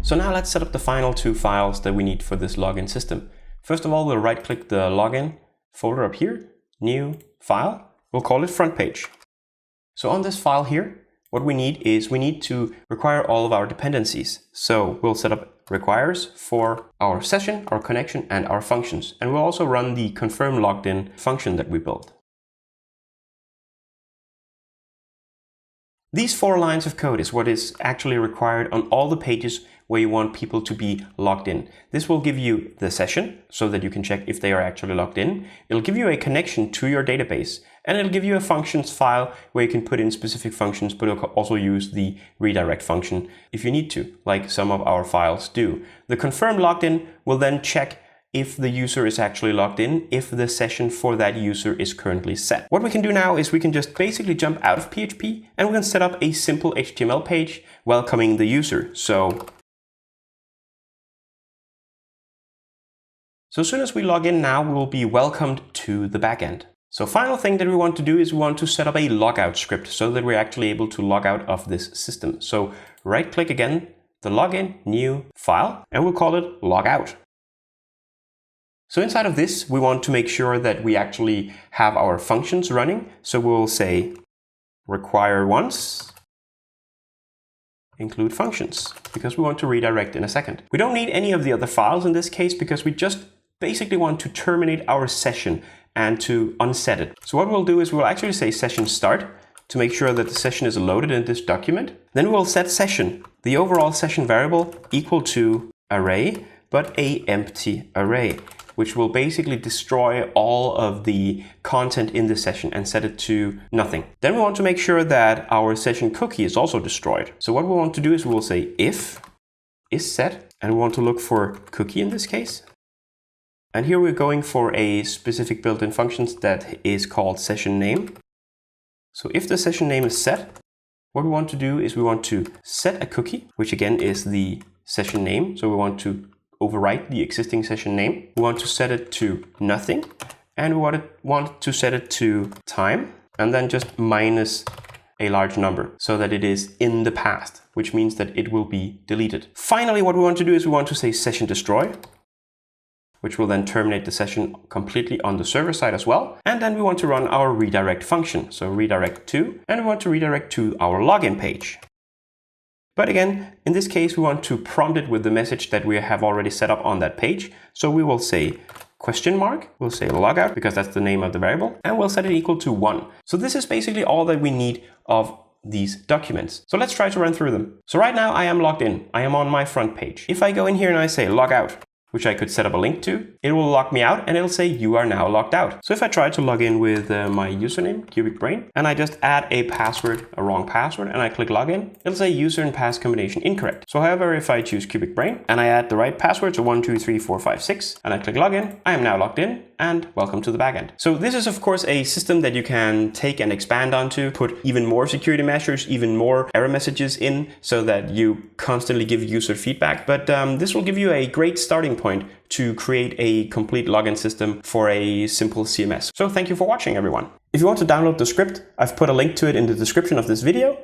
So now let's set up the final two files that we need for this login system. First of all, we'll right-click the login folder up here, new file. We'll call it front page. So on this file here, what we need to require all of our dependencies. So we'll set up requires for our session, our connection, and our functions. And we'll also run the confirm logged in function that we built. These 4 lines of code is what is actually required on all the pages where you want people to be logged in. This will give you the session so that you can check if they are actually logged in. It'll give you a connection to your database, and it'll give you a functions file where you can put in specific functions, but you'll also use the redirect function if you need to, like some of our files do. The confirm logged in will then check if the user is actually logged in, if the session for that user is currently set. What we can do now is we can just basically jump out of PHP and we can set up a simple HTML page welcoming the user. So as soon as we log in now, we will be welcomed to the backend. So final thing that we want to do is we want to set up a logout script so that we're actually able to log out of this system. So right click again, the login, new file, and we'll call it logout. So inside of this, we want to make sure that we actually have our functions running. So we'll say require once, include functions, because we want to redirect in a second. We don't need any of the other files in this case because we just basically want to terminate our session and to unset it. So what we'll do is we'll actually say session start to make sure that the session is loaded in this document. Then we'll set session, the overall session variable, equal to array, but a empty array, which will basically destroy all of the content in the session and set it to nothing. Then we want to make sure that our session cookie is also destroyed. So what we want to do is we will say if is set, and we want to look for cookie in this case. And here we're going for a specific built-in function that is called session name. So if the session name is set, what we want to do is we want to set a cookie, which again is the session name. So we want to overwrite the existing session name. We want to set it to nothing, and we want to set it to time, and then just minus a large number so that it is in the past, which means that it will be deleted. Finally, what we want to do is we want to say session destroy, which will then terminate the session completely on the server side as well. And then we want to run our redirect function. So redirect to, and we want to redirect to our login page. But again, in this case, we want to prompt it with the message that we have already set up on that page. So we will say question mark, we'll say logout because that's the name of the variable, and we'll set it equal to 1. So this is basically all that we need of these documents. So let's try to run through them. So right now I am logged in. I am on my front page. If I go in here and I say log out, which I could set up a link to, it will log me out and it'll say you are now logged out. So if I try to log in with my username, Cubic Brain, and I just add a password, a wrong password, and I click login, it'll say user and pass combination incorrect. So however, if I choose Cubic Brain and I add the right password, so 1, 2, 3, 4, 5, 6, and I click login, I am now logged in and welcome to the backend. So this is of course a system that you can take and expand onto, put even more security measures, even more error messages in so that you constantly give user feedback. But this will give you a great starting point to create a complete login system for a simple CMS. So thank you for watching, everyone. If you want to download the script, I've put a link to it in the description of this video.